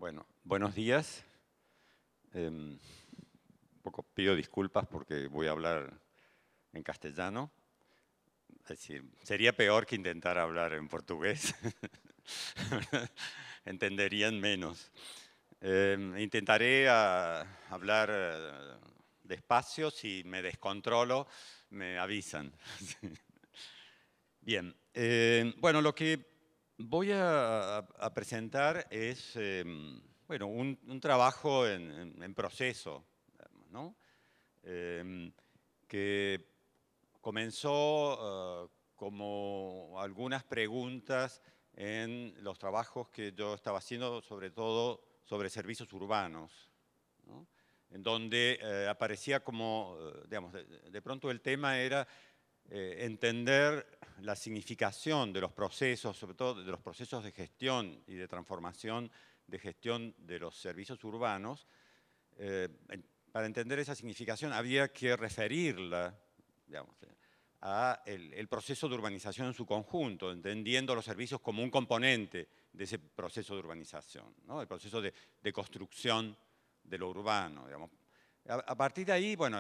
Bueno, buenos días. Un poco pido disculpas porque voy a hablar en castellano. Es decir, sería peor que intentar hablar en portugués. Entenderían menos. Intentaré hablar despacio. Si me descontrolo, me avisan. Bien. Bueno, lo que voy a presentar es bueno, un trabajo en proceso, ¿no? Que comenzó como algunas preguntas en los trabajos que yo estaba haciendo, sobre todo sobre servicios urbanos, ¿no? En donde aparecía como, digamos, de pronto el tema era entender la significación de los procesos, sobre todo de los procesos de gestión y de transformación de gestión de los servicios urbanos. Para entender esa significación había que referirla, digamos, a el proceso de urbanización en su conjunto, entendiendo los servicios como un componente de ese proceso de urbanización, ¿no? El proceso de construcción de lo urbano, digamos. A partir de ahí, bueno,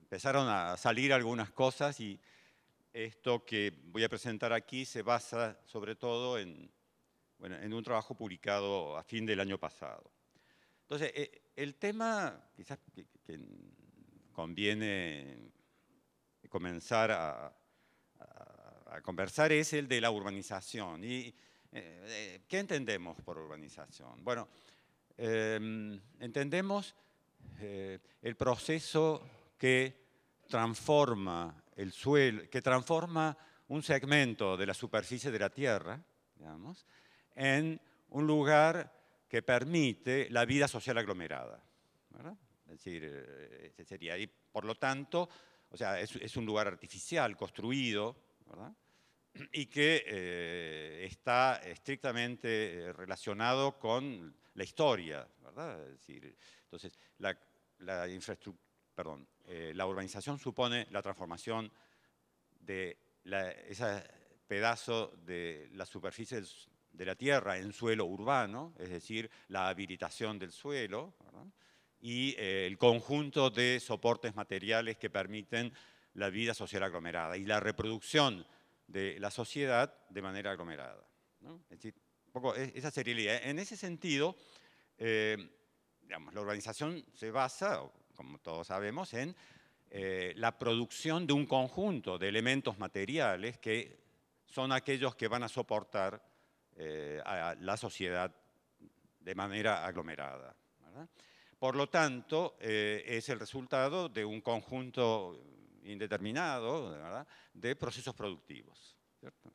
empezaron a salir algunas cosas y esto que voy a presentar aquí se basa sobre todo bueno, en un trabajo publicado a fin del año pasado. Entonces, el tema quizás que conviene comenzar a conversar es el de la urbanización. ¿Y qué entendemos por urbanización? Bueno, entendemos el proceso que transforma el suelo, que transforma un segmento de la superficie de la Tierra, digamos, en un lugar que permite la vida social aglomerada, ¿verdad? Es decir, ese sería, y por lo tanto, o sea, es un lugar artificial, construido, ¿verdad? Y que está estrictamente relacionado con la historia, ¿verdad? Es decir, entonces, la infraestructura, perdón, la urbanización supone la transformación de ese pedazo de la superficie de la tierra en suelo urbano, es decir, la habilitación del suelo, ¿verdad? Y el conjunto de soportes materiales que permiten la vida social aglomerada y la reproducción de la sociedad de manera aglomerada, ¿no? Es decir, un poco esa sería la idea. En ese sentido, digamos, la urbanización se basa, como todos sabemos, en la producción de un conjunto de elementos materiales que son aquellos que van a soportar a la sociedad de manera aglomerada, ¿verdad? Por lo tanto, es el resultado de un conjunto indeterminado, ¿verdad?, de procesos productivos, ¿cierto?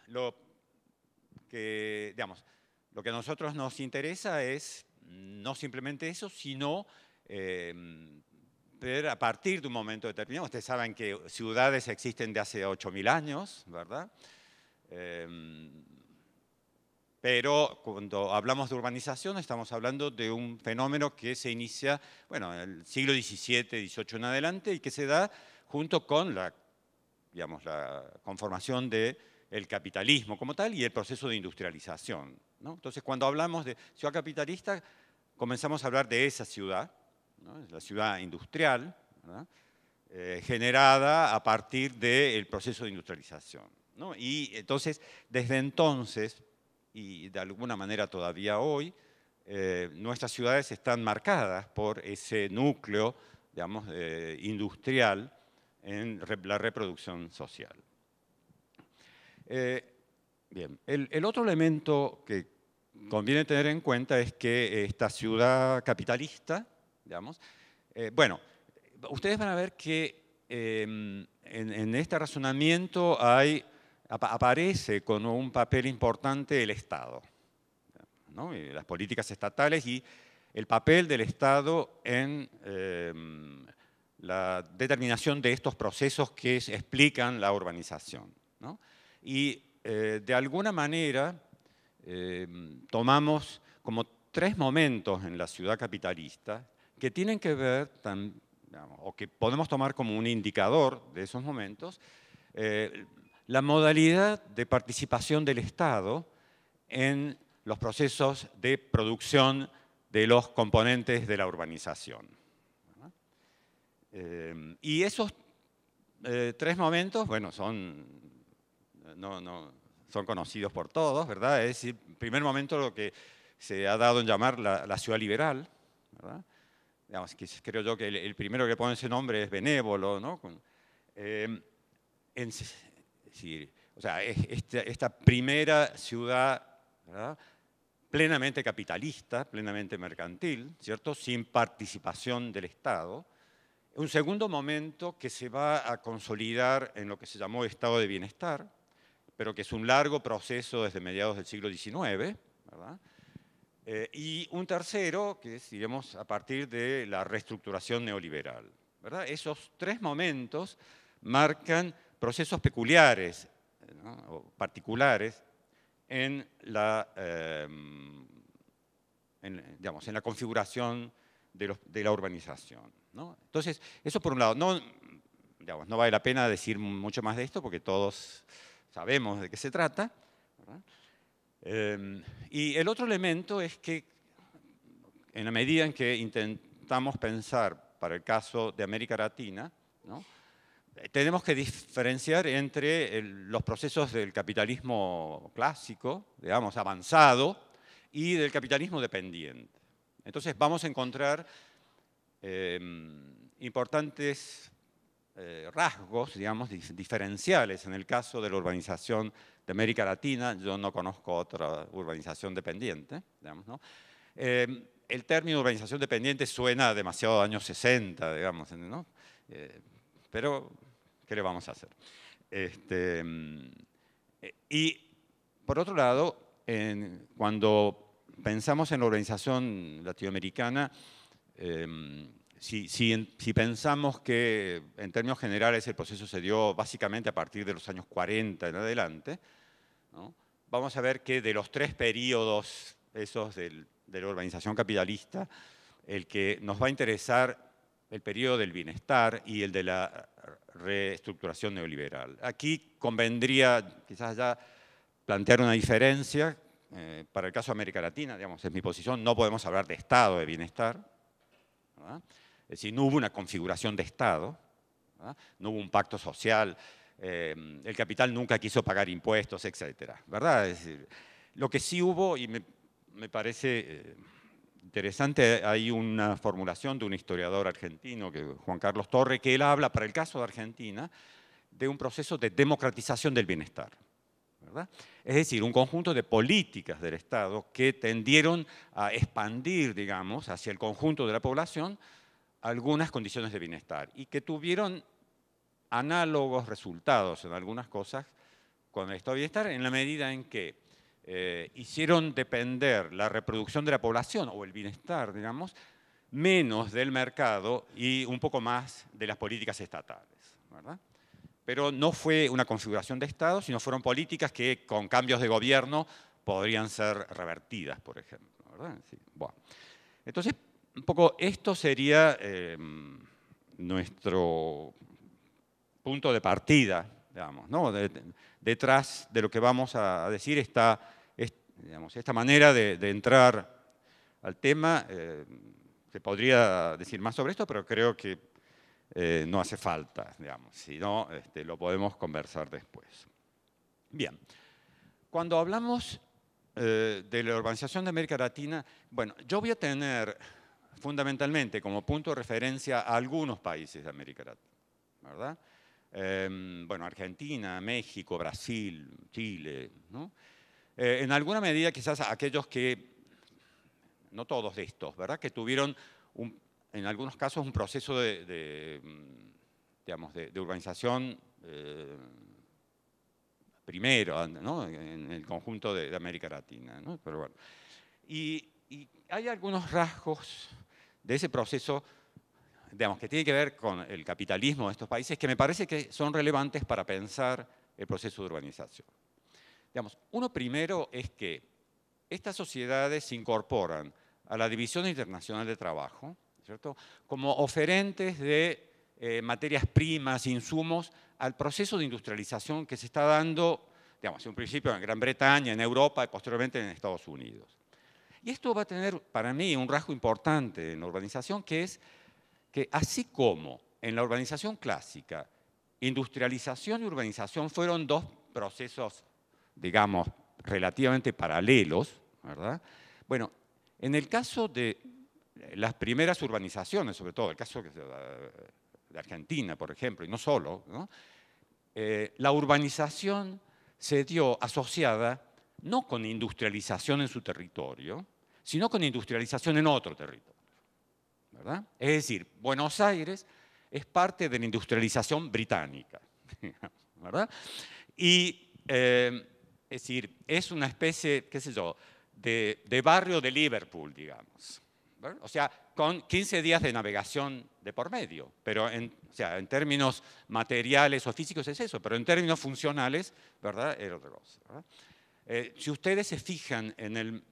Lo digamos, lo que a nosotros nos interesa es no simplemente eso, sino ver a partir de un momento determinado. Ustedes saben que ciudades existen de hace 8.000 años, ¿verdad? Pero cuando hablamos de urbanización estamos hablando de un fenómeno que se inicia, bueno, en el siglo XVII, XVIII en adelante y que se da junto con digamos, la conformación del capitalismo como tal y el proceso de industrialización, ¿no? Entonces, cuando hablamos de ciudad capitalista, comenzamos a hablar de esa ciudad, ¿no? La ciudad industrial, ¿verdad? Generada a partir del proceso de industrialización, ¿no? Y entonces, desde entonces, y de alguna manera todavía hoy, nuestras ciudades están marcadas por ese núcleo, digamos, industrial en la reproducción social. Bien, el otro elemento que conviene tener en cuenta es que esta ciudad capitalista, digamos, bueno, ustedes van a ver que en este razonamiento aparece con un papel importante el Estado, ¿no? Y las políticas estatales y el papel del Estado en la determinación de estos procesos que explican la urbanización, ¿no? Y de alguna manera tomamos como tres momentos en la ciudad capitalista que tienen que ver, digamos, o que podemos tomar como un indicador de esos momentos, la modalidad de participación del Estado en los procesos de producción de los componentes de la urbanización. Y esos tres momentos, bueno, son conocidos por todos, ¿verdad? Es decir, en primer momento lo que se ha dado en llamar la ciudad liberal, ¿verdad? Digamos, que creo yo que el primero que pone ese nombre es Benévolo, ¿no? Sí, o sea, esta primera ciudad, ¿verdad?, plenamente capitalista, plenamente mercantil, ¿cierto?, sin participación del Estado. Un segundo momento que se va a consolidar en lo que se llamó estado de bienestar, pero que es un largo proceso desde mediados del siglo XIX, ¿verdad? Y un tercero, que es, digamos, a partir de la reestructuración neoliberal, ¿verdad? Esos tres momentos marcan procesos peculiares, ¿no?, o particulares en la, digamos, en la configuración de la urbanización, ¿no? Entonces, eso por un lado. Digamos, no vale la pena decir mucho más de esto porque todos sabemos de qué se trata, ¿verdad? Y el otro elemento es que, en la medida en que intentamos pensar para el caso de América Latina, ¿no?, tenemos que diferenciar entre los procesos del capitalismo clásico, digamos, avanzado, y del capitalismo dependiente. Entonces vamos a encontrar importantes rasgos, digamos, diferenciales en el caso de la urbanización de América Latina. Yo no conozco otra urbanización dependiente, digamos, ¿no? El término urbanización dependiente suena demasiado a años 60, digamos, ¿no? Pero, ¿qué le vamos a hacer? Y, por otro lado, cuando pensamos en la urbanización latinoamericana, si pensamos que en términos generales el proceso se dio básicamente a partir de los años 40 en adelante, ¿no?, vamos a ver que de los tres periodos esos de la urbanización capitalista, el que nos va a interesar el periodo del bienestar y el de la reestructuración neoliberal. Aquí convendría quizás ya plantear una diferencia. Para el caso de América Latina, digamos, es mi posición, no podemos hablar de estado de bienestar, ¿verdad? Es decir, no hubo una configuración de Estado, ¿verdad? No hubo un pacto social, el capital nunca quiso pagar impuestos, etcétera, ¿verdad? Es decir, lo que sí hubo, y me parece interesante, hay una formulación de un historiador argentino, Juan Carlos Torre, que él habla, para el caso de Argentina, de un proceso de democratización del bienestar, ¿verdad? Es decir, un conjunto de políticas del Estado que tendieron a expandir, digamos, hacia el conjunto de la población algunas condiciones de bienestar y que tuvieron análogos resultados en algunas cosas con el estado de bienestar en la medida en que hicieron depender la reproducción de la población o el bienestar, digamos, menos del mercado y un poco más de las políticas estatales, ¿verdad? Pero no fue una configuración de Estado, sino fueron políticas que con cambios de gobierno podrían ser revertidas, por ejemplo, ¿verdad? Sí, bueno. Entonces, un poco esto sería nuestro punto de partida, digamos, ¿no? Detrás de lo que vamos a decir está, digamos, esta manera de entrar al tema. Se podría decir más sobre esto, pero creo que no hace falta, digamos, si no, lo podemos conversar después. Bien, cuando hablamos de la urbanización de América Latina, bueno, yo voy a tener fundamentalmente como punto de referencia a algunos países de América Latina, ¿verdad? Bueno, Argentina, México, Brasil, Chile, ¿no? En alguna medida quizás aquellos que, no todos de estos, ¿verdad?, que tuvieron en algunos casos un proceso digamos, de urbanización primero, ¿no?, en el conjunto de América Latina, ¿no? Pero bueno. Y hay algunos rasgos de ese proceso, digamos, que tiene que ver con el capitalismo de estos países que me parece que son relevantes para pensar el proceso de urbanización. Digamos, uno primero es que estas sociedades se incorporan a la División Internacional de Trabajo, ¿cierto?, como oferentes de materias primas, insumos, al proceso de industrialización que se está dando, digamos, en principio en Gran Bretaña, en Europa y posteriormente en Estados Unidos. Y esto va a tener para mí un rasgo importante en la urbanización, que es que así como en la urbanización clásica, industrialización y urbanización fueron dos procesos, digamos, relativamente paralelos, ¿verdad? Bueno, en el caso de las primeras urbanizaciones, sobre todo el caso de Argentina, por ejemplo, y no solo, ¿no? La urbanización se dio asociada no con industrialización en su territorio, sino con industrialización en otro territorio, ¿verdad? Es decir, Buenos Aires es parte de la industrialización británica, ¿verdad? Y, es decir, es una especie, qué sé yo, de barrio de Liverpool, digamos. ¿Verdad? O sea, con 15 días de navegación de por medio, pero o sea, en términos materiales o físicos es eso, pero en términos funcionales, ¿verdad?, es otra cosa, ¿verdad? Si ustedes se fijan en el,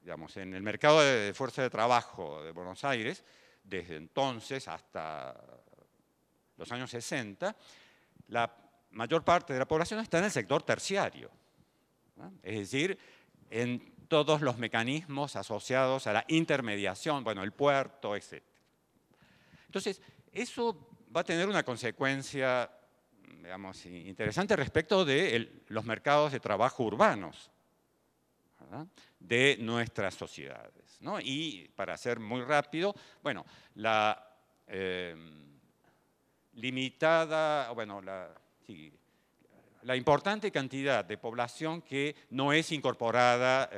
digamos, en el mercado de fuerza de trabajo de Buenos Aires, desde entonces hasta los años 60, la mayor parte de la población está en el sector terciario, ¿no? Es decir, en todos los mecanismos asociados a la intermediación, bueno, el puerto, etc. Entonces, eso va a tener una consecuencia, digamos, interesante respecto de los mercados de trabajo urbanos, ¿verdad?, de nuestras sociedades, ¿no? Y para ser muy rápido, bueno, la limitada, bueno, sí, la importante cantidad de población que no es incorporada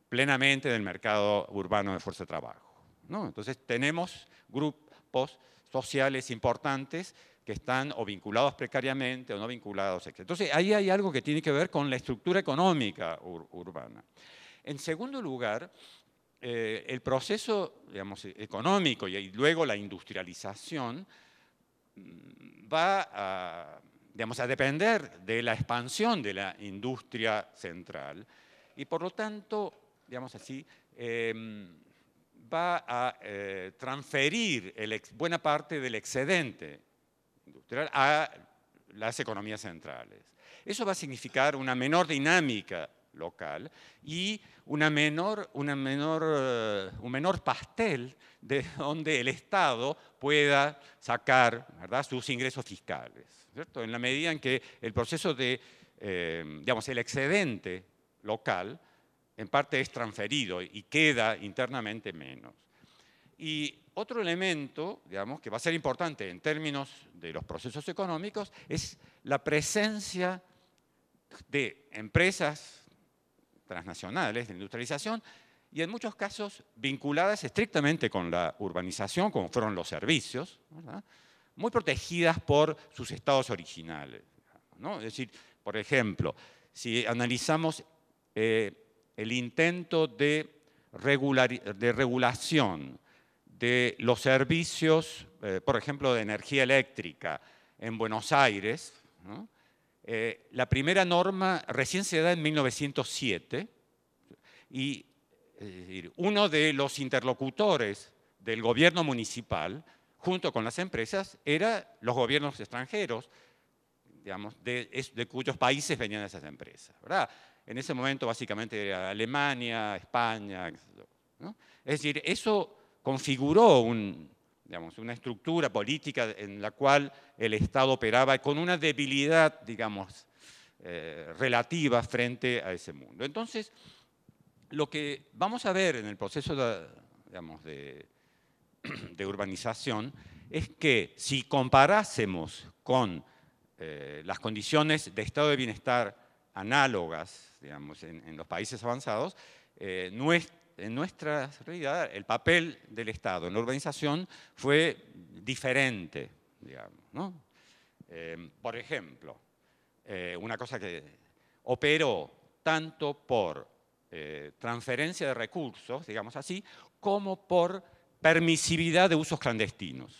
plenamente en el mercado urbano de fuerza de trabajo, ¿no? Entonces tenemos grupos sociales importantes que están o vinculados precariamente o no vinculados, etc. Entonces ahí hay algo que tiene que ver con la estructura económica urbana. En segundo lugar, el proceso, digamos, económico y luego la industrialización va a, digamos, a depender de la expansión de la industria central y por lo tanto, digamos así, va a transferir buena parte del excedente industrial a las economías centrales. Eso va a significar una menor dinámica local y un menor pastel de donde el Estado pueda sacar, ¿verdad?, sus ingresos fiscales, ¿cierto? En la medida en que el proceso de, digamos, el excedente local en parte es transferido y queda internamente menos. Y otro elemento, digamos, que va a ser importante en términos de los procesos económicos es la presencia de empresas transnacionales de industrialización y en muchos casos vinculadas estrictamente con la urbanización, como fueron los servicios, ¿verdad?, muy protegidas por sus estados originales, ¿no? Es decir, por ejemplo, si analizamos el intento de regulación de los servicios, por ejemplo, de energía eléctrica en Buenos Aires, ¿no?, la primera norma recién se da en 1907 y es decir, uno de los interlocutores del gobierno municipal, junto con las empresas, eran los gobiernos extranjeros, digamos, de cuyos países venían esas empresas, ¿verdad? En ese momento básicamente era Alemania, España, ¿no? Es decir, eso configuró digamos, una estructura política en la cual el Estado operaba con una debilidad, digamos, relativa frente a ese mundo. Entonces, lo que vamos a ver en el proceso digamos, de urbanización es que si comparásemos con las condiciones de estado de bienestar análogas, digamos, en los países avanzados, en nuestra realidad el papel del Estado en la urbanización fue diferente, digamos, ¿no? Por ejemplo, una cosa que operó tanto por transferencia de recursos, digamos así, como por permisividad de usos clandestinos,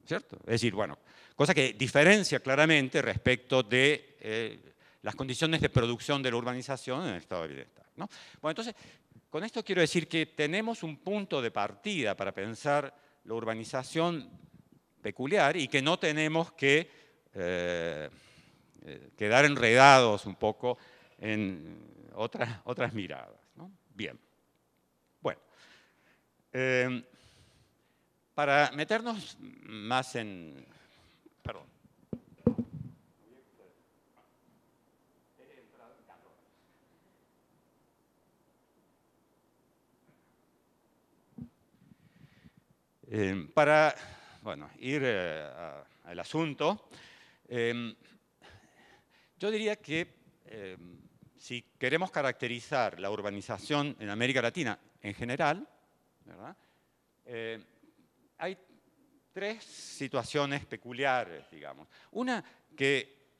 ¿cierto? Es decir, bueno, cosa que diferencia claramente respecto de las condiciones de producción de la urbanización en el estado de bienestar, ¿no? Bueno, entonces, con esto quiero decir que tenemos un punto de partida para pensar la urbanización peculiar y que no tenemos que quedar enredados un poco en otras miradas, ¿no? Bien. Bueno, para meternos más en... Perdón. Para ir al asunto, yo diría que si queremos caracterizar la urbanización en América Latina en general, ¿verdad? Hay tres situaciones peculiares, digamos. Una, que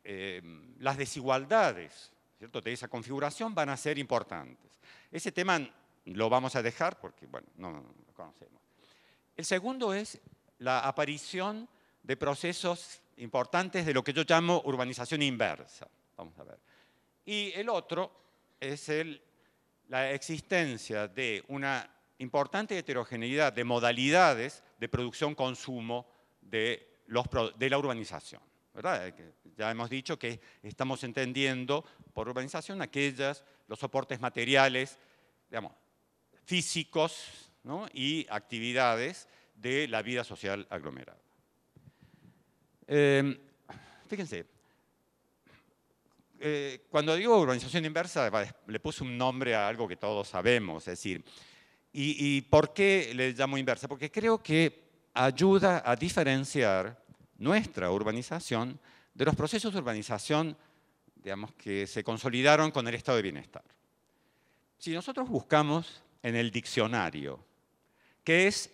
las desigualdades, ¿cierto?, de esa configuración van a ser importantes. Ese tema lo vamos a dejar porque, bueno, no lo conocemos. El segundo es la aparición de procesos importantes de lo que yo llamo urbanización inversa. Vamos a ver. Y el otro es la existencia de una importante heterogeneidad de modalidades de producción-consumo de la urbanización, ¿verdad? Ya hemos dicho que estamos entendiendo por urbanización los soportes materiales, digamos, físicos, ¿no?, y actividades de la vida social aglomerada. Fíjense, cuando digo urbanización inversa, le puse un nombre a algo que todos sabemos, es decir, ¿y por qué le llamo inversa? Porque creo que ayuda a diferenciar nuestra urbanización de los procesos de urbanización, digamos, que se consolidaron con el estado de bienestar. Si nosotros buscamos en el diccionario qué es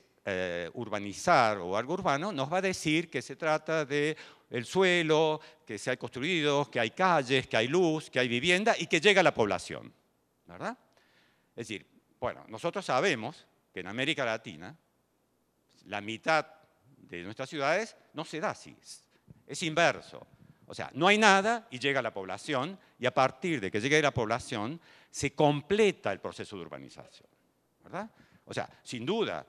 urbanizar o algo urbano, nos va a decir que se trata de el suelo, que se ha construido, que hay calles, que hay luz, que hay vivienda y que llega a la población, ¿verdad? Es decir, bueno, nosotros sabemos que en América Latina la mitad de nuestras ciudades no se da así, es inverso. O sea, no hay nada y llega a la población, y a partir de que llegue a la población se completa el proceso de urbanización, ¿verdad? O sea, sin duda,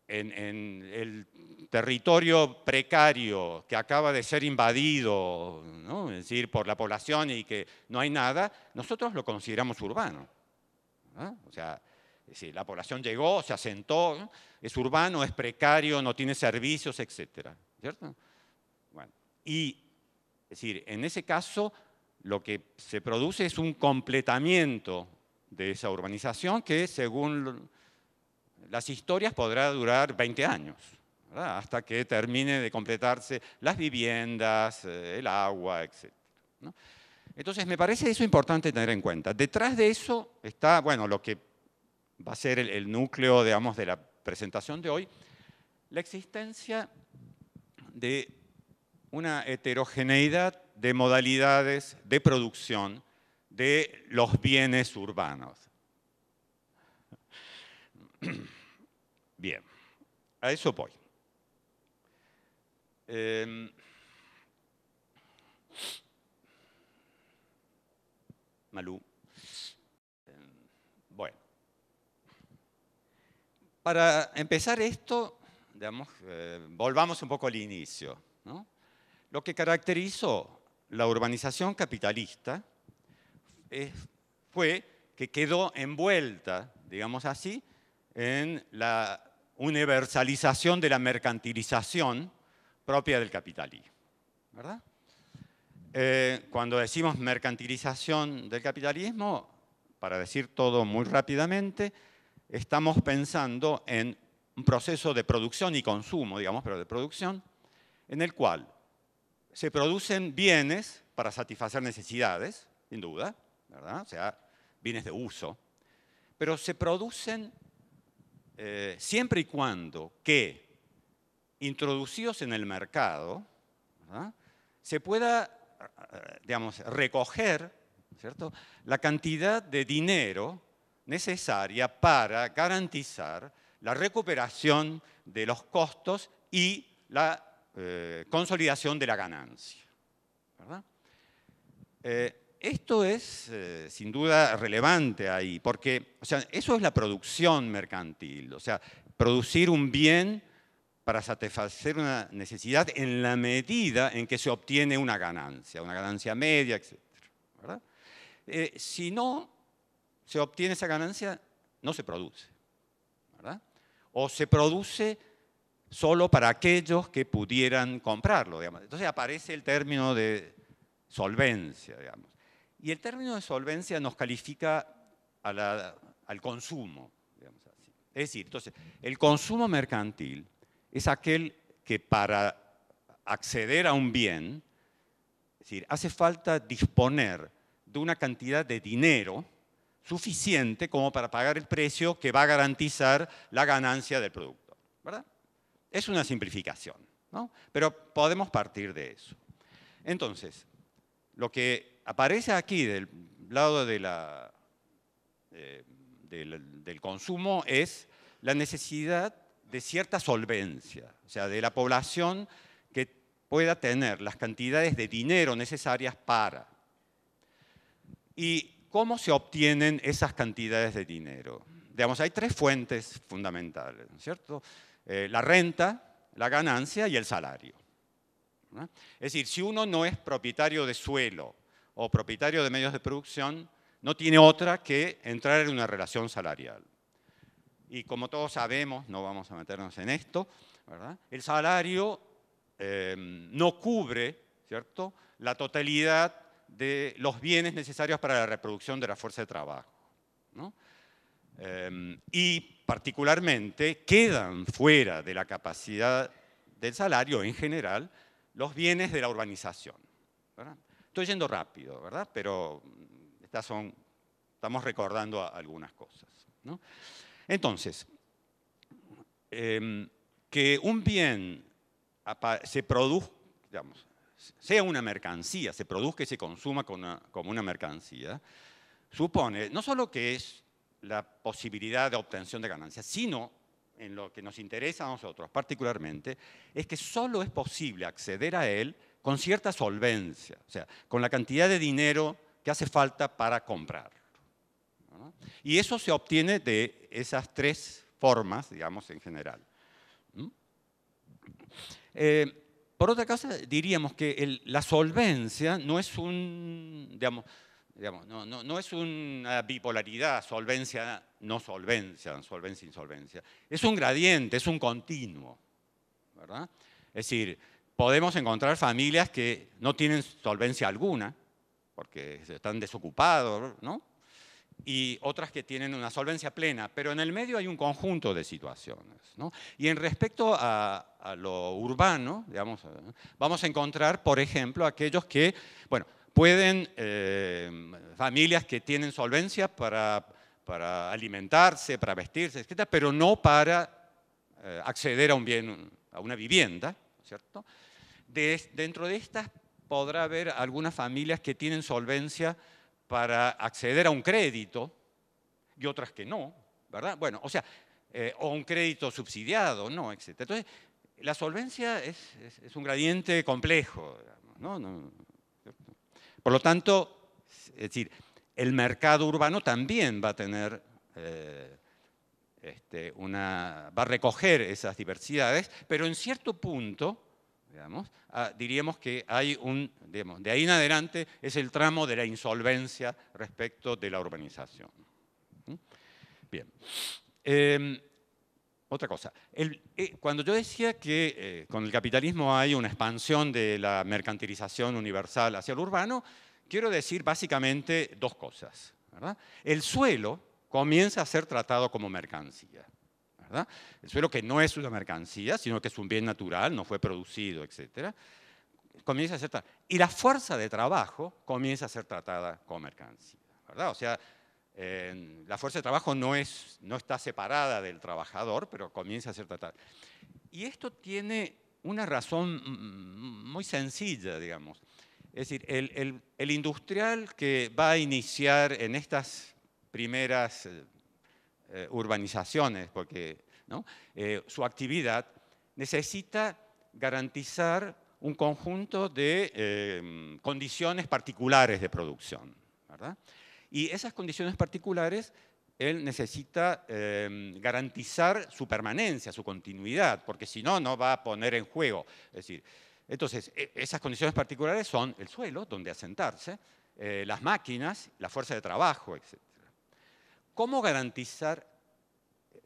en el territorio precario que acaba de ser invadido, ¿no?, es decir, por la población y que no hay nada, nosotros lo consideramos urbano, ¿verdad? O sea, es decir, la población llegó, se asentó, ¿no?, es urbano, es precario, no tiene servicios, etcétera, ¿cierto? Bueno, y es decir, en ese caso lo que se produce es un completamiento de esa urbanización que, según las historias, podrá durar 20 años, ¿verdad?, hasta que termine de completarse las viviendas, el agua, etc., ¿no? Entonces, me parece eso importante tener en cuenta. Detrás de eso está, bueno, lo que va a ser el núcleo, digamos, de la presentación de hoy, la existencia de una heterogeneidad de modalidades de producción de los bienes urbanos. Bien, a eso voy. Malú. Bueno, para empezar esto, digamos, volvamos un poco al inicio, ¿no? Lo que caracterizó la urbanización capitalista fue que quedó envuelta, digamos así, en la universalización de la mercantilización propia del capitalismo, ¿verdad? Cuando decimos mercantilización del capitalismo, para decir todo muy rápidamente, estamos pensando en un proceso de producción y consumo, digamos, pero de producción, en el cual se producen bienes para satisfacer necesidades, sin duda, ¿verdad? O sea, bienes de uso, pero se producen siempre y cuando que, introducidos en el mercado, ¿verdad?, se pueda, digamos, recoger, ¿cierto?, la cantidad de dinero necesaria para garantizar la recuperación de los costos y la consolidación de la ganancia, ¿verdad? Esto es, sin duda, relevante ahí, porque, o sea, eso es la producción mercantil, o sea, producir un bien para satisfacer una necesidad en la medida en que se obtiene una ganancia media, etc. ¿Verdad? Si no se obtiene esa ganancia, no se produce, ¿verdad? O se produce solo para aquellos que pudieran comprarlo, digamos. Entonces aparece el término de solvencia, digamos. Y el término de solvencia nos califica al consumo, digamos así. Es decir, entonces, el consumo mercantil es aquel que para acceder a un bien, es decir, hace falta disponer de una cantidad de dinero suficiente como para pagar el precio que va a garantizar la ganancia del productor, ¿verdad? Es una simplificación, ¿no? Pero podemos partir de eso. Entonces, lo que aparece aquí del lado de del consumo es la necesidad de cierta solvencia, o sea, de la población que pueda tener las cantidades de dinero necesarias para. ¿Y cómo se obtienen esas cantidades de dinero? Digamos, hay tres fuentes fundamentales, ¿no es cierto? La renta, la ganancia y el salario, ¿no? Es decir, si uno no es propietario de suelo o propietario de medios de producción, no tiene otra que entrar en una relación salarial. Y como todos sabemos, no vamos a meternos en esto, ¿verdad? El salario no cubre, ¿cierto?, la totalidad de los bienes necesarios para la reproducción de la fuerza de trabajo, ¿no? Y particularmente quedan fuera de la capacidad del salario en general los bienes de la urbanización, ¿verdad? Estoy yendo rápido, ¿verdad? Pero estamos recordando algunas cosas, ¿no? Entonces, que un bien se produzca, digamos, sea una mercancía, se produzca y se consuma como una mercancía, supone no solo que es la posibilidad de obtención de ganancias, sino, en lo que nos interesa a nosotros particularmente, es que solo es posible acceder a él con cierta solvencia, o sea, con la cantidad de dinero que hace falta para comprarlo, ¿no? Y eso se obtiene de esas tres formas, digamos, en general. Por otra cosa, diríamos que la solvencia no es no es una bipolaridad, solvencia, no solvencia, solvencia, insolvencia. Es un gradiente, es un continuo, ¿verdad? Es decir, podemos encontrar familias que no tienen solvencia alguna, porque están desocupados, ¿no? Y otras que tienen una solvencia plena, pero en el medio hay un conjunto de situaciones, ¿no? Y en respecto a lo urbano, digamos, vamos a encontrar, por ejemplo, aquellos que, bueno, pueden, familias que tienen solvencia para alimentarse, para vestirse, etc., pero no para acceder a un bien, a una vivienda, ¿cierto? Dentro de estas podrá haber algunas familias que tienen solvencia para acceder a un crédito y otras que no, ¿verdad? Bueno, o sea, o un crédito subsidiado, ¿no? Etc. Entonces, la solvencia es un gradiente complejo, ¿no? Por lo tanto, es decir, el mercado urbano también va a tener va a recoger esas diversidades, pero en cierto punto, digamos, diríamos que hay digamos, de ahí en adelante es el tramo de la insolvencia respecto de la urbanización. Bien. Otra cosa. Cuando yo decía que con el capitalismo hay una expansión de la mercantilización universal hacia lo urbano, quiero decir básicamente dos cosas, ¿verdad? El suelo comienza a ser tratado como mercancía, ¿verdad? El suelo, que no es una mercancía, sino que es un bien natural, no fue producido, etc., comienza a ser tratado. Y la fuerza de trabajo comienza a ser tratada como mercancía, ¿verdad? O sea, la fuerza de trabajo no está separada del trabajador, pero comienza a ser tratada. Y esto tiene una razón muy sencilla, digamos. Es decir, el industrial que va a iniciar en estas primeras urbanizaciones, porque, ¿no?, su actividad necesita garantizar un conjunto de condiciones particulares de producción, ¿verdad? Y esas condiciones particulares él necesita garantizar su permanencia, su continuidad, porque si no, no va a poner en juego. Es decir, entonces, esas condiciones particulares son el suelo, donde asentarse, las máquinas, la fuerza de trabajo, etc. ¿Cómo garantizar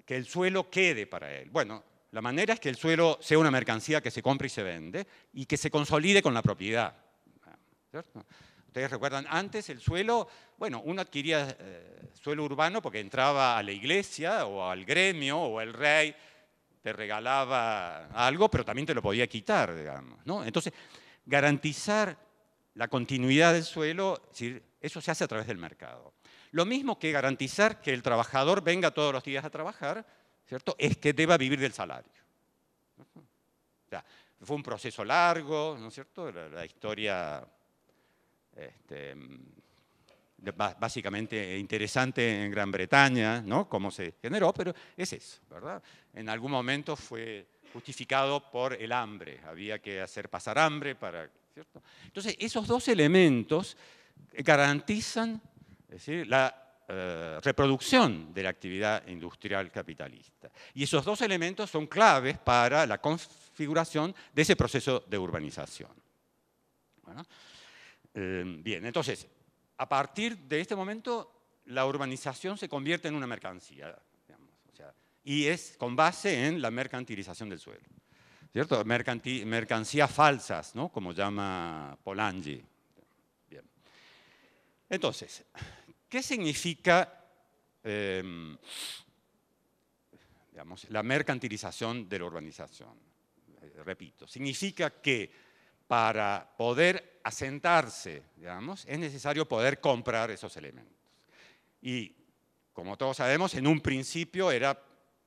que el suelo quede para él? Bueno, la manera es que el suelo sea una mercancía que se compra y se vende y que se consolide con la propiedad, ¿cierto? Ustedes recuerdan, antes el suelo, bueno, uno adquiría suelo urbano porque entraba a la iglesia o al gremio o el rey te regalaba algo, pero también te lo podía quitar, digamos, ¿no? Entonces, garantizar la continuidad del suelo, es decir, eso se hace a través del mercado. Lo mismo que garantizar que el trabajador venga todos los días a trabajar, ¿cierto? Es que deba vivir del salario. O sea, fue un proceso largo, ¿no es cierto? La historia básicamente interesante en Gran Bretaña, ¿no? Cómo se generó, pero es eso, ¿verdad? En algún momento fue justificado por el hambre, había que hacer pasar hambre para, ¿cierto? Entonces, esos dos elementos garantizan, es decir, la reproducción de la actividad industrial capitalista. Y esos dos elementos son claves para la configuración de ese proceso de urbanización. Bueno, bien, entonces, a partir de este momento, la urbanización se convierte en una mercancía, digamos, o sea, y es con base en la mercantilización del suelo, ¿cierto? Mercancías falsas, ¿no? Como llama Polanyi. Bien. Entonces, ¿qué significa digamos, la mercantilización de la urbanización? Repito, significa que para poder asentarse, digamos, es necesario poder comprar esos elementos. Y, como todos sabemos, en un principio era,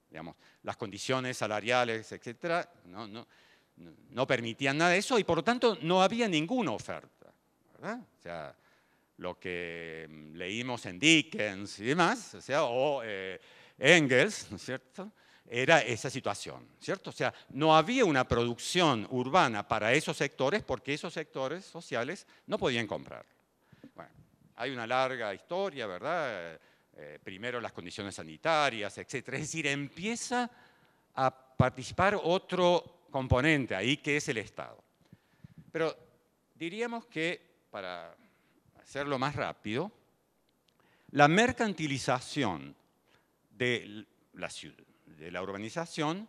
digamos, las condiciones salariales, etcétera, no permitían nada de eso y, por lo tanto, no había ninguna oferta, ¿verdad? O sea, lo que leímos en Dickens y demás, o sea, o Engels, ¿no es cierto?, era esa situación, ¿cierto? O sea, no había una producción urbana para esos sectores porque esos sectores sociales no podían comprar. Bueno, hay una larga historia, ¿verdad? Primero las condiciones sanitarias, etcétera. Es decir, empieza a participar otro componente ahí que es el Estado. Pero diríamos que, para hacerlo más rápido, la mercantilización de la urbanización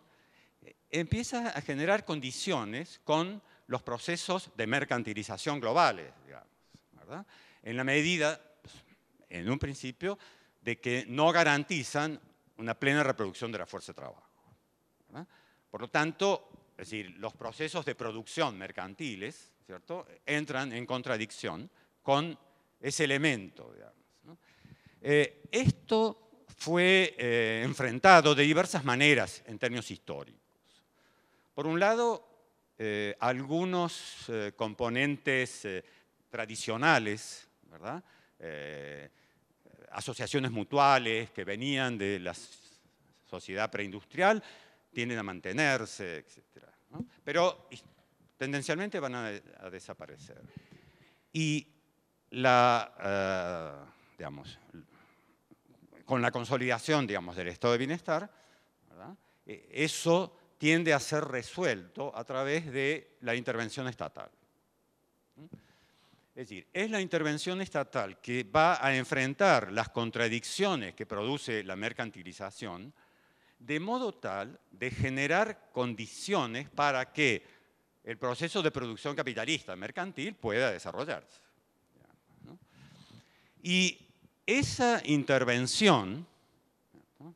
empieza a generar condiciones con los procesos de mercantilización globales, digamos, ¿verdad? En la medida, en un principio, de que no garantizan una plena reproducción de la fuerza de trabajo, ¿verdad? Por lo tanto, es decir, los procesos de producción mercantiles, ¿cierto?, entran en contradicción con ese elemento, digamos, ¿no? Esto fue enfrentado de diversas maneras en términos históricos. Por un lado, algunos componentes tradicionales, ¿verdad? Asociaciones mutuales que venían de la sociedad preindustrial tienden a mantenerse, etc., ¿no? Pero tendencialmente van a desaparecer. Y digamos, con la consolidación, digamos, del estado de bienestar, ¿verdad?, eso tiende a ser resuelto a través de la intervención estatal. Es decir, es la intervención estatal que va a enfrentar las contradicciones que produce la mercantilización de modo tal de generar condiciones para que el proceso de producción capitalista mercantil pueda desarrollarse, ¿no? Y esa intervención, ¿no?,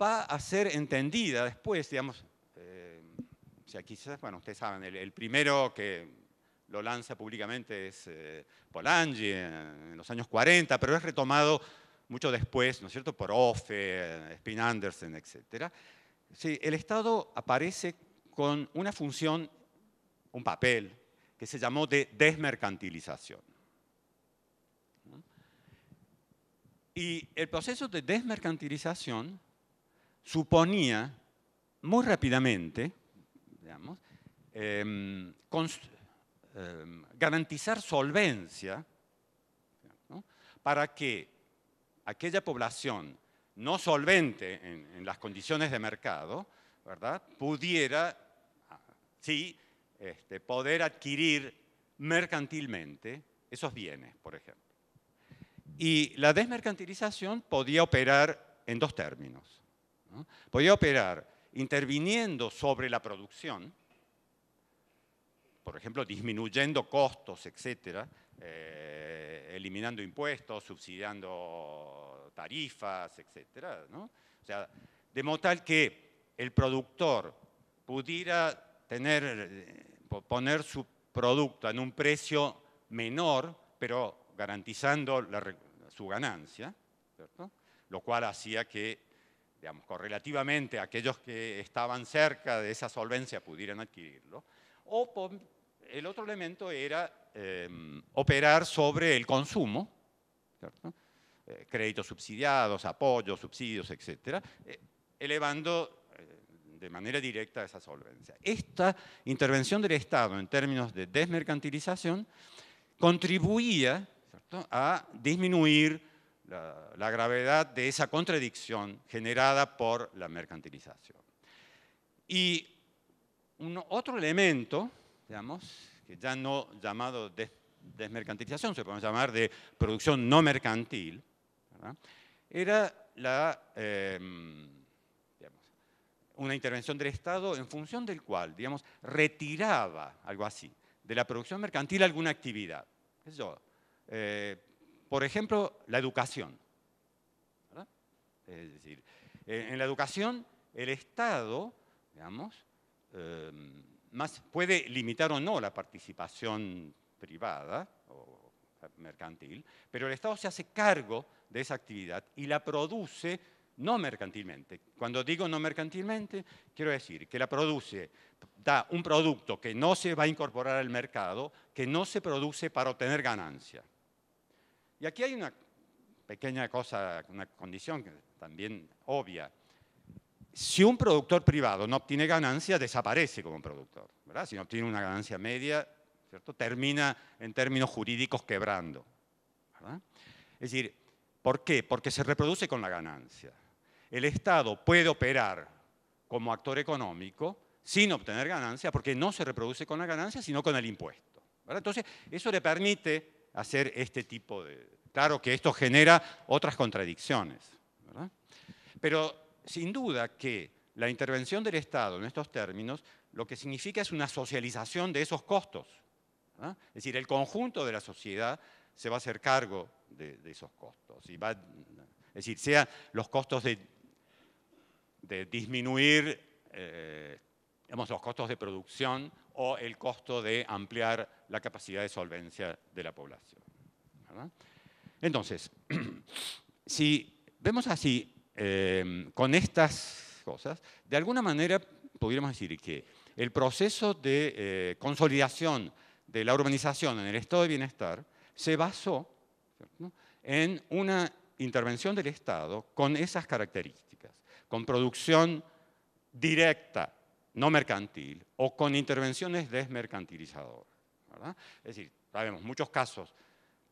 va a ser entendida después, digamos, o sea, quizás, bueno, ustedes saben, el primero que lo lanza públicamente es Polanyi en los años 40, pero es retomado mucho después, ¿no es cierto?, por Offe, Spin Andersen, etc. Sí, el Estado aparece con una función, un papel, que se llamó de desmercantilización. Y el proceso de desmercantilización suponía muy rápidamente, digamos, garantizar solvencia, ¿no?, para que aquella población no solvente en las condiciones de mercado, ¿verdad?, pudiera, sí, poder adquirir mercantilmente esos bienes, por ejemplo. Y la desmercantilización podía operar en dos términos, ¿no? Podía operar interviniendo sobre la producción, por ejemplo, disminuyendo costos, etcétera, eliminando impuestos, subsidiando tarifas, etcétera, ¿no? O sea, de modo tal que el productor pudiera poner su producto en un precio menor, pero garantizando su ganancia, ¿cierto? Lo cual hacía que, digamos, correlativamente aquellos que estaban cerca de esa solvencia pudieran adquirirlo. O el otro elemento era operar sobre el consumo, ¿cierto? Créditos subsidiados, apoyos, subsidios, etcétera, elevando de manera directa esa solvencia. Esta intervención del Estado en términos de desmercantilización contribuía, ¿cierto?, a disminuir la gravedad de esa contradicción generada por la mercantilización. Y otro elemento, digamos, que ya no llamado desmercantilización, se puede llamar de producción no mercantil, ¿verdad?, era una intervención del Estado en función del cual, digamos, retiraba, algo así, de la producción mercantil alguna actividad. Por ejemplo, la educación, ¿verdad? Es decir, en la educación el Estado, digamos, puede limitar o no la participación privada o mercantil, pero el Estado se hace cargo de esa actividad y la produce no mercantilmente. Cuando digo no mercantilmente, quiero decir que la produce, da un producto que no se va a incorporar al mercado, que no se produce para obtener ganancia. Y aquí hay una pequeña cosa, una condición también obvia. Si un productor privado no obtiene ganancia, desaparece como productor, ¿verdad? Si no obtiene una ganancia media, ¿cierto?, termina en términos jurídicos quebrando, ¿verdad? Es decir, ¿por qué? Porque se reproduce con la ganancia. El Estado puede operar como actor económico sin obtener ganancia porque no se reproduce con la ganancia, sino con el impuesto, ¿verdad? Entonces, eso le permite hacer este tipo de... Claro que esto genera otras contradicciones, ¿verdad? Pero sin duda que la intervención del Estado en estos términos lo que significa es una socialización de esos costos, ¿verdad? Es decir, el conjunto de la sociedad se va a hacer cargo de esos costos. Y es decir, sea los costos de disminuir digamos, los costos de producción o el costo de ampliar la capacidad de solvencia de la población, ¿verdad? Entonces, si vemos así, con estas cosas, de alguna manera podríamos decir que el proceso de consolidación de la urbanización en el estado de bienestar se basó, ¿cierto?, en una intervención del Estado con esas características, con producción directa, no mercantil, o con intervenciones desmercantilizadoras, ¿verdad? Es decir, sabemos muchos casos.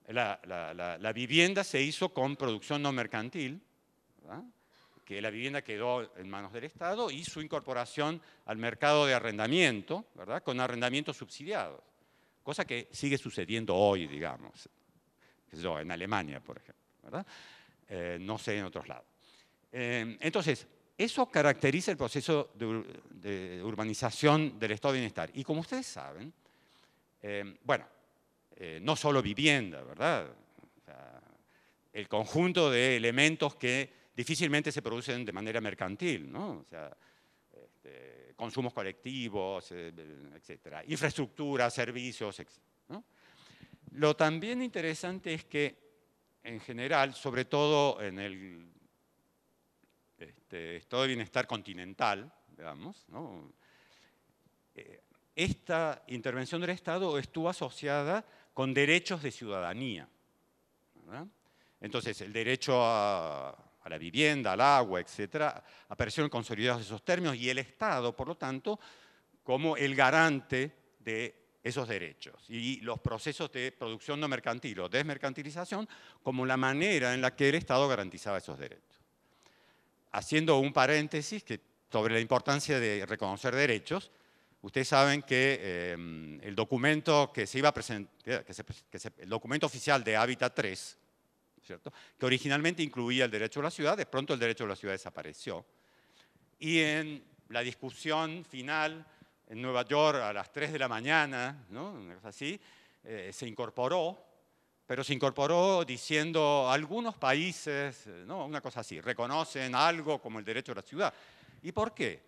La vivienda se hizo con producción no mercantil, ¿verdad?, que la vivienda quedó en manos del Estado, y su incorporación al mercado de arrendamiento, ¿verdad?, con arrendamientos subsidiados, cosa que sigue sucediendo hoy, digamos, en Alemania, por ejemplo, ¿verdad? No sé en otros lados. Entonces, eso caracteriza el proceso de urbanización del estado de bienestar. Y como ustedes saben, bueno, no solo vivienda, ¿verdad? O sea, el conjunto de elementos que difícilmente se producen de manera mercantil, ¿no? O sea, consumos colectivos, etcétera, infraestructura, servicios, etcétera, ¿no? Lo también interesante es que, en general, sobre todo en el estado de bienestar continental, digamos, ¿no?, esta intervención del Estado estuvo asociada con derechos de ciudadanía, ¿verdad? Entonces, el derecho a la vivienda, al agua, etcétera, aparecieron consolidados esos términos, y el Estado, por lo tanto, como el garante de esos derechos y los procesos de producción no mercantil o desmercantilización como la manera en la que el Estado garantizaba esos derechos. Haciendo un paréntesis sobre la importancia de reconocer derechos, ustedes saben que el documento que se iba a presentar, el documento oficial de Hábitat 3, ¿cierto?, que originalmente incluía el derecho a la ciudad, de pronto el derecho a la ciudad desapareció. Y en la discusión final en Nueva York a las 3 de la mañana, ¿no?, así, se incorporó, pero se incorporó diciendo algunos países, ¿no?, una cosa así, reconocen algo como el derecho a la ciudad. ¿Y por qué?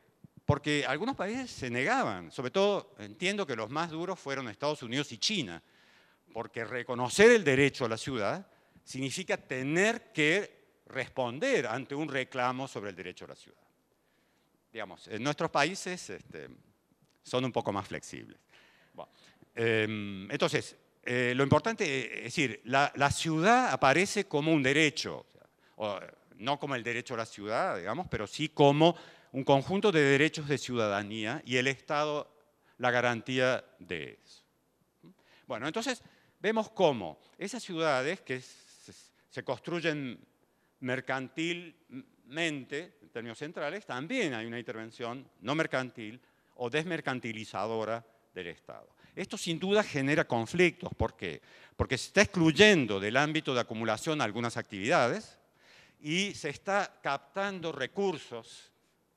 Porque algunos países se negaban, sobre todo entiendo que los más duros fueron Estados Unidos y China, porque reconocer el derecho a la ciudad significa tener que responder ante un reclamo sobre el derecho a la ciudad. Digamos, en nuestros países son un poco más flexibles. Bueno, entonces, lo importante es decir, la ciudad aparece como un derecho, no como el derecho a la ciudad, digamos, pero sí como un conjunto de derechos de ciudadanía y el Estado la garantía de eso. Bueno, entonces vemos cómo esas ciudades que se construyen mercantilmente, en términos centrales, también hay una intervención no mercantil o desmercantilizadora del Estado. Esto sin duda genera conflictos. ¿Por qué? Porque se está excluyendo del ámbito de acumulación algunas actividades y se está captando recursos,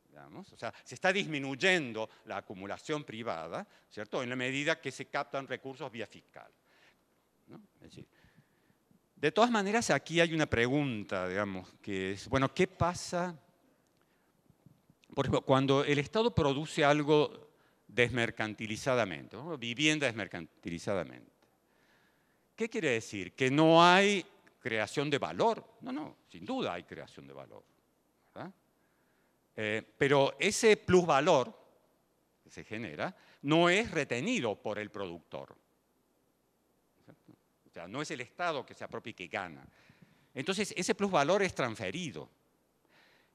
digamos, o sea, se está disminuyendo la acumulación privada, ¿cierto?, en la medida que se captan recursos vía fiscal, ¿no? Es decir, de todas maneras, aquí hay una pregunta, digamos, que es, bueno, ¿qué pasa? Por ejemplo, cuando el Estado produce algo desmercantilizadamente, ¿no?, vivienda desmercantilizadamente. ¿Qué quiere decir? ¿Que no hay creación de valor? No, no, sin duda hay creación de valor, ¿verdad? Pero ese plusvalor que se genera no es retenido por el productor. ¿Cierto? O sea, no es el Estado que se apropia y que gana. Entonces, ese plusvalor es transferido.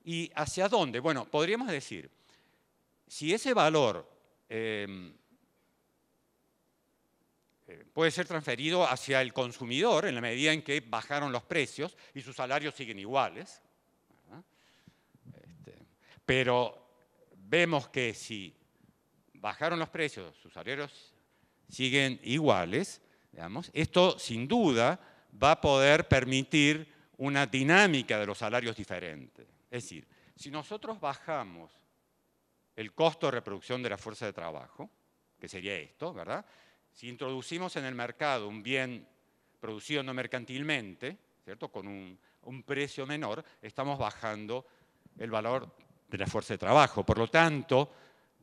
¿Y hacia dónde? Bueno, podríamos decir, si ese valor puede ser transferido hacia el consumidor en la medida en que bajaron los precios y sus salarios siguen iguales, ¿verdad? Pero vemos que si bajaron los precios, sus salarios siguen iguales, digamos, esto sin duda va a poder permitir una dinámica de los salarios diferente. Es decir, si nosotros bajamos el costo de reproducción de la fuerza de trabajo, que sería esto, ¿verdad? Si introducimos en el mercado un bien producido no mercantilmente, ¿cierto?, con un precio menor, estamos bajando el valor de la fuerza de trabajo. Por lo tanto,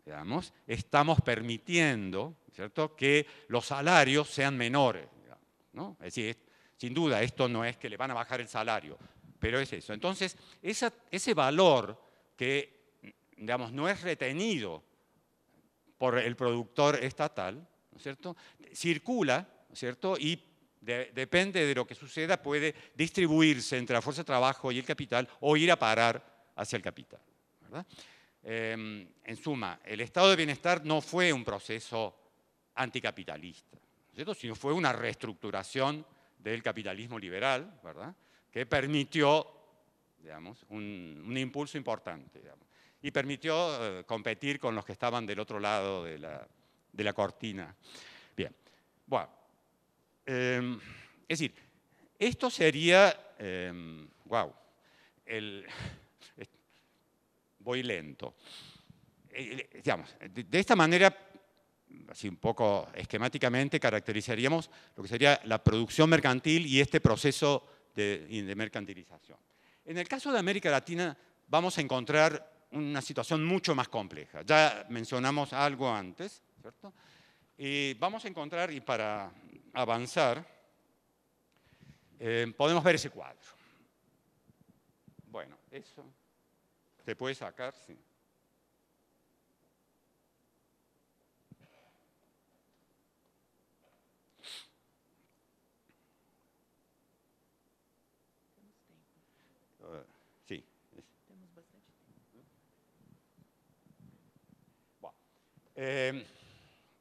digamos, estamos permitiendo, ¿cierto?, que los salarios sean menores, digamos, ¿no? Es decir, sin duda, esto no es que le van a bajar el salario, pero es eso. Entonces, ese valor que, digamos, no es retenido por el productor estatal, ¿no es cierto?, circula, ¿no es cierto?, y depende de lo que suceda, puede distribuirse entre la fuerza de trabajo y el capital o ir a parar hacia el capital, ¿verdad? En suma, el estado de bienestar no fue un proceso anticapitalista, ¿no es cierto?, sino fue una reestructuración del capitalismo liberal, ¿verdad?, que permitió, digamos, un impulso importante, digamos, y permitió competir con los que estaban del otro lado de la cortina. Bien, bueno, es decir, esto sería, wow, voy lento. Digamos, de esta manera, así un poco esquemáticamente, caracterizaríamos lo que sería la producción mercantil y este proceso de mercantilización. En el caso de América Latina vamos a encontrar una situación mucho más compleja. Ya mencionamos algo antes, ¿cierto? Y vamos a encontrar, y para avanzar, podemos ver ese cuadro. Bueno, eso se puede sacar, sí. Sí. Temos bastante tempo. Bueno,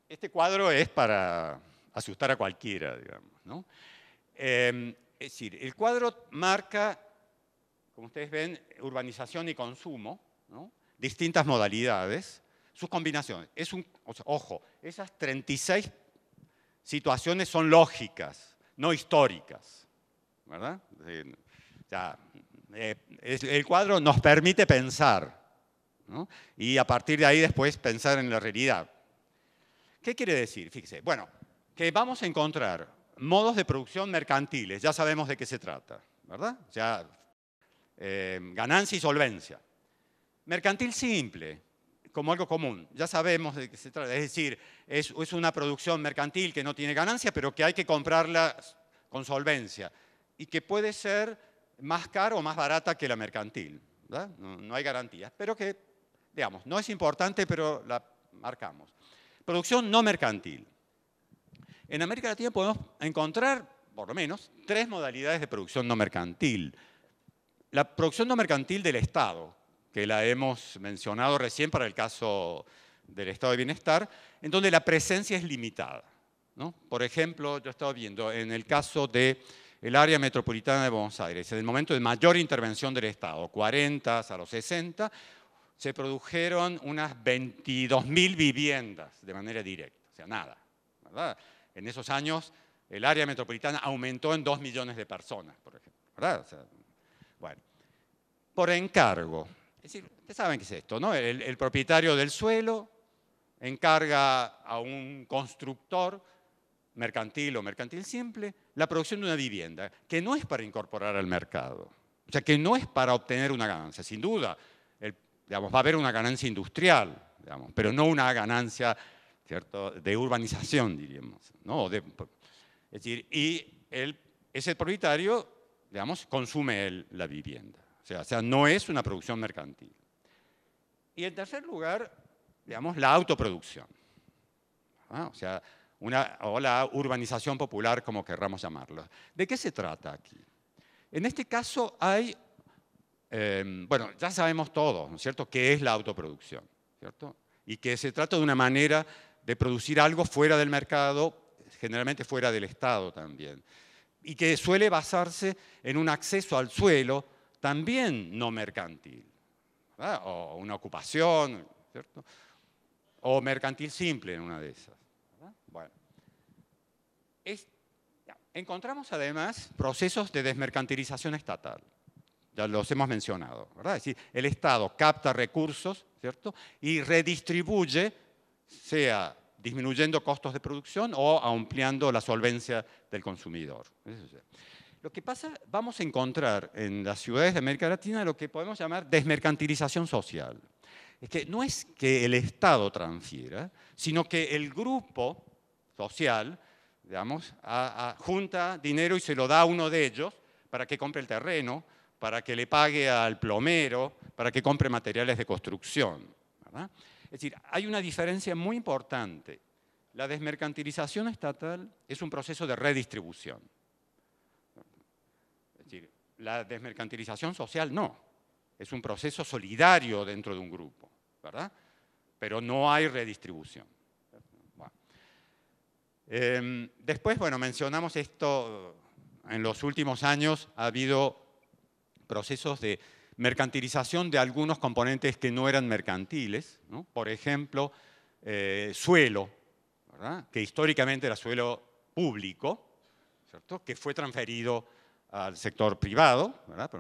este cuadro es para asustar a cualquiera, digamos, ¿no? Es decir, el cuadro marca, como ustedes ven, urbanización y consumo, ¿no? Distintas modalidades, sus combinaciones. O sea, ojo, esas 36 situaciones son lógicas, no históricas, ¿verdad? El cuadro nos permite pensar, ¿no? Y a partir de ahí después pensar en la realidad. ¿Qué quiere decir? Fíjese, bueno, que vamos a encontrar modos de producción mercantiles, ya sabemos de qué se trata, ¿verdad? O sea, ganancia y solvencia. Mercantil simple, como algo común, ya sabemos de qué se trata. Es decir, es una producción mercantil que no tiene ganancia, pero que hay que comprarla con solvencia y que puede ser más cara o más barata que la mercantil, ¿verdad? No hay garantías, pero que, digamos, no es importante, pero la marcamos. Producción no mercantil. En América Latina podemos encontrar, por lo menos, 3 modalidades de producción no mercantil. La producción no mercantil del Estado, que la hemos mencionado recién para el caso del estado de bienestar, en donde la presencia es limitada, ¿no? Por ejemplo, yo he estado viendo en el caso del área metropolitana de Buenos Aires, en el momento de mayor intervención del Estado, 40 a los 60, se produjeron unas 22.000 viviendas de manera directa, o sea, nada, ¿verdad? En esos años el área metropolitana aumentó en 2 millones de personas, por ejemplo, ¿verdad? O sea, bueno, por encargo. Es decir, ustedes saben qué es esto, ¿no? El propietario del suelo encarga a un constructor mercantil o mercantil simple la producción de una vivienda, que no es para incorporar al mercado, o sea, que no es para obtener una ganancia. Sin duda, digamos, va a haber una ganancia industrial, digamos, pero no una ganancia, ¿cierto?, de urbanización, diríamos, ¿no? Es decir, y ese propietario, digamos, consume la vivienda. O sea, no es una producción mercantil. Y en tercer lugar, digamos, la autoproducción. O sea, o la urbanización popular, como querramos llamarlo. ¿De qué se trata aquí? En este caso hay, bueno, ya sabemos todos, ¿no es cierto?, qué es la autoproducción, ¿cierto? Y que se trata de una manera de producir algo fuera del mercado, generalmente fuera del Estado también, y que suele basarse en un acceso al suelo también no mercantil, ¿verdad? O una ocupación, ¿cierto? O mercantil simple en una de esas, ¿verdad? Bueno, encontramos además procesos de desmercantilización estatal. Ya los hemos mencionado, ¿verdad? Es decir, el Estado capta recursos, ¿cierto?, y redistribuye, sea disminuyendo costos de producción o ampliando la solvencia del consumidor. Lo que pasa, vamos a encontrar en las ciudades de América Latina lo que podemos llamar desmercantilización social. Es que no es que el Estado transfiera, sino que el grupo social, digamos, junta dinero y se lo da a uno de ellos para que compre el terreno, para que le pague al plomero, para que compre materiales de construcción, ¿verdad? Es decir, hay una diferencia muy importante. La desmercantilización estatal es un proceso de redistribución. Es decir, la desmercantilización social no. Es un proceso solidario dentro de un grupo, ¿verdad? Pero no hay redistribución. Bueno. Después, bueno, mencionamos esto, en los últimos años ha habido procesos de mercantilización de algunos componentes que no eran mercantiles, ¿no? Por ejemplo, suelo, ¿verdad?, que históricamente era suelo público, ¿cierto?, que fue transferido al sector privado, ¿verdad?,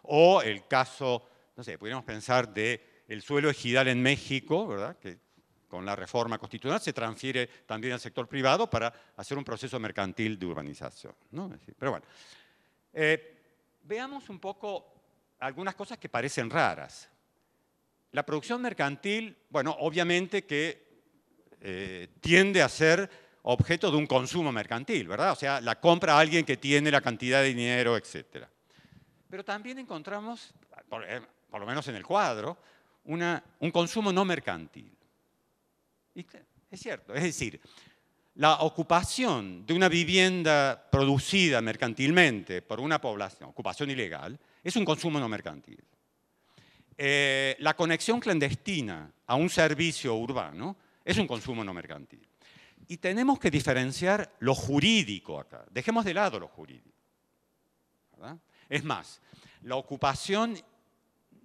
o el caso, no sé, podríamos pensar del suelo ejidal en México, ¿verdad?, que con la reforma constitucional se transfiere también al sector privado para hacer un proceso mercantil de urbanización, ¿no? Pero bueno, veamos un poco algunas cosas que parecen raras. La producción mercantil, bueno, obviamente que tiende a ser objeto de un consumo mercantil, ¿verdad? O sea, la compra a alguien que tiene la cantidad de dinero, etc. Pero también encontramos, por lo menos en el cuadro, un consumo no mercantil. Y es cierto, es decir, la ocupación de una vivienda producida mercantilmente por una población, ocupación ilegal, es un consumo no mercantil. La conexión clandestina a un servicio urbano es un consumo no mercantil. Y tenemos que diferenciar lo jurídico acá. Dejemos de lado lo jurídico, ¿verdad? Es más, la ocupación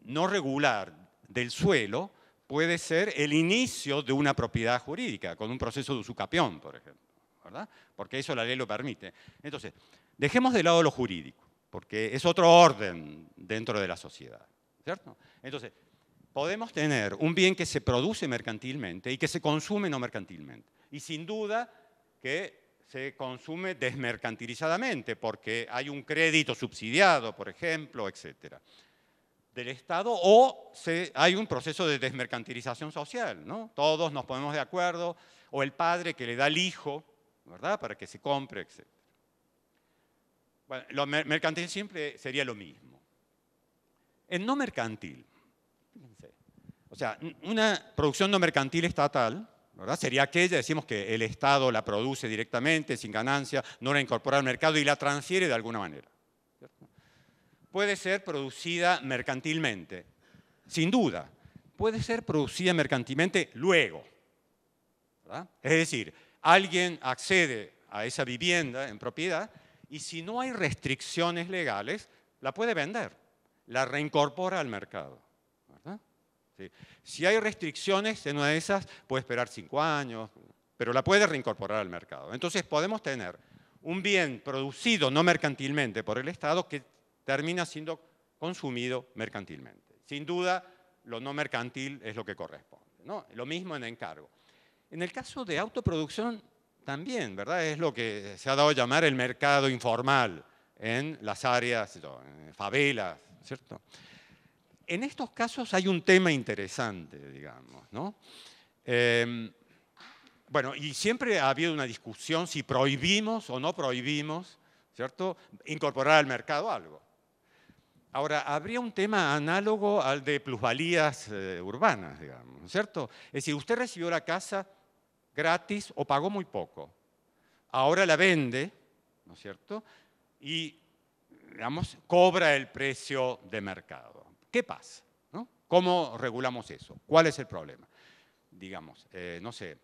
no regular del suelo puede ser el inicio de una propiedad jurídica, con un proceso de usucapión, por ejemplo, ¿verdad? Porque eso la ley lo permite. Entonces, dejemos de lado lo jurídico, porque es otro orden dentro de la sociedad, ¿cierto? Entonces, podemos tener un bien que se produce mercantilmente y que se consume no mercantilmente. Y sin duda que se consume desmercantilizadamente, porque hay un crédito subsidiado, por ejemplo, etcétera, del Estado, o hay un proceso de desmercantilización social, ¿no? Todos nos ponemos de acuerdo, o el padre que le da al hijo, ¿verdad?, para que se compre, etc. Bueno, lo mercantil simple sería lo mismo. En no mercantil, fíjense, o sea, una producción no mercantil estatal, ¿verdad?, sería aquella, decimos que el Estado la produce directamente, sin ganancia, no la incorpora al mercado y la transfiere de alguna manera, ¿cierto? Puede ser producida mercantilmente, sin duda. Puede ser producida mercantilmente luego, ¿verdad? Es decir, alguien accede a esa vivienda en propiedad y si no hay restricciones legales, la puede vender, la reincorpora al mercado, ¿verdad? Sí. Si hay restricciones, en una de esas puede esperar 5 años, pero la puede reincorporar al mercado. Entonces podemos tener un bien producido no mercantilmente por el Estado que termina siendo consumido mercantilmente. Sin duda, lo no mercantil es lo que corresponde, ¿no? Lo mismo en encargo. En el caso de autoproducción también, ¿verdad? Es lo que se ha dado a llamar el mercado informal en las áreas, en favelas, ¿cierto? En estos casos hay un tema interesante, digamos, ¿no? Bueno, y siempre ha habido una discusión si prohibimos o no prohibimos, ¿cierto?, incorporar al mercado algo. Ahora, habría un tema análogo al de plusvalías urbanas, digamos, ¿cierto? Es decir, usted recibió la casa gratis o pagó muy poco. Ahora la vende, ¿no es cierto?, y, digamos, cobra el precio de mercado. ¿Qué pasa? ¿No? ¿Cómo regulamos eso? ¿Cuál es el problema? Digamos, no sé,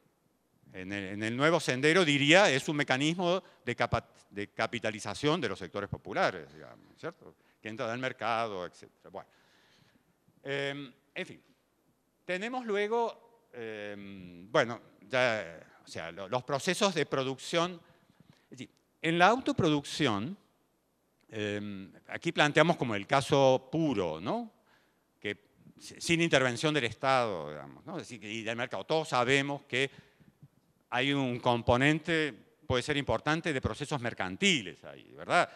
en el nuevo sendero diría es un mecanismo de capitalización de los sectores populares, digamos, ¿cierto?, que entra del mercado, etc. Bueno, en fin, tenemos luego, bueno, ya, o sea, los procesos de producción. Es decir, en la autoproducción, aquí planteamos como el caso puro, ¿no?, que sin intervención del Estado, digamos, ¿no?, es decir, y del mercado. Todos sabemos que hay un componente, puede ser importante, de procesos mercantiles ahí, ¿verdad?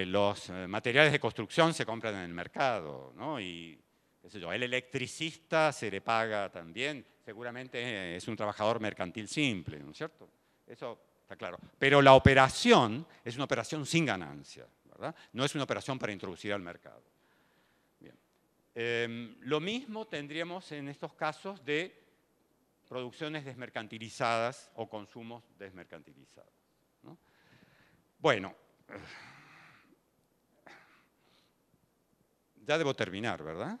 Los materiales de construcción se compran en el mercado, ¿no? Y qué sé yo, el electricista se le paga también, seguramente es un trabajador mercantil simple, ¿no es cierto? Eso está claro. Pero la operación es una operación sin ganancia, ¿verdad? No es una operación para introducir al mercado. Bien. Lo mismo tendríamos en estos casos de producciones desmercantilizadas o consumos desmercantilizados, ¿no? Bueno, ya debo terminar, ¿verdad?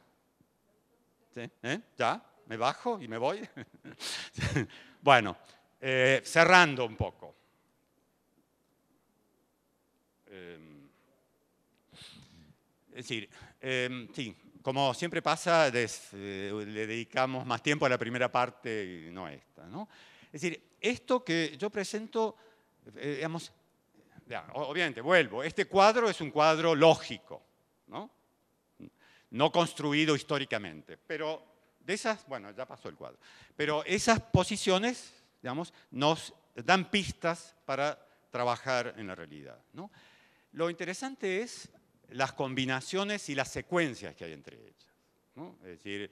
¿Sí? ¿Ya? ¿Me bajo y me voy? Bueno, cerrando un poco. Es decir, sí, como siempre pasa, le dedicamos más tiempo a la primera parte y no a esta, ¿no? Es decir, esto que yo presento, digamos, ya, obviamente, vuelvo, este cuadro es un cuadro lógico, ¿no? No construido históricamente, pero de esas, bueno, ya pasó el cuadro, pero esas posiciones, digamos, nos dan pistas para trabajar en la realidad, ¿no? Lo interesante es las combinaciones y las secuencias que hay entre ellas, ¿no? Es decir,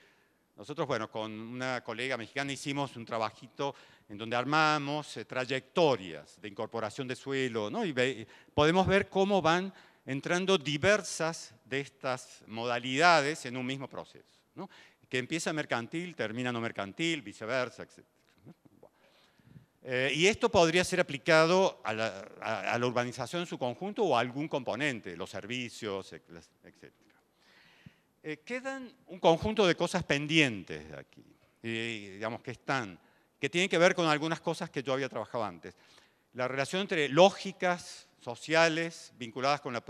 nosotros, bueno, con una colega mexicana hicimos un trabajito en donde armamos trayectorias de incorporación de suelo, ¿no? Y podemos ver cómo van entrando diversas de estas modalidades en un mismo proceso, ¿no? Que empieza mercantil, termina no mercantil, viceversa, etc. Y esto podría ser aplicado a la urbanización en su conjunto o a algún componente, los servicios, etc. Quedan un conjunto de cosas pendientes de aquí, digamos, que están que tienen que ver con algunas cosas que yo había trabajado antes. La relación entre lógicas sociales vinculadas con la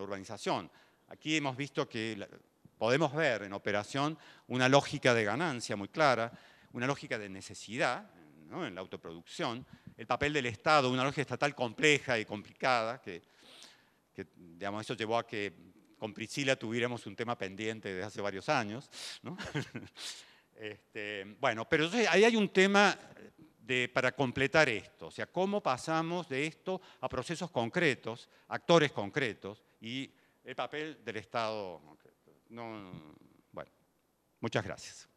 urbanización. Aquí hemos visto que podemos ver en operación una lógica de ganancia muy clara, una lógica de necesidad, ¿no?, en la autoproducción, el papel del Estado, una lógica estatal compleja y complicada, que digamos, eso llevó a que con Priscila tuviéramos un tema pendiente desde hace varios años, ¿no? Bueno, pero entonces ahí hay un tema para completar esto, o sea, cómo pasamos de esto a procesos concretos, actores concretos, y el papel del Estado. No, bueno, muchas gracias.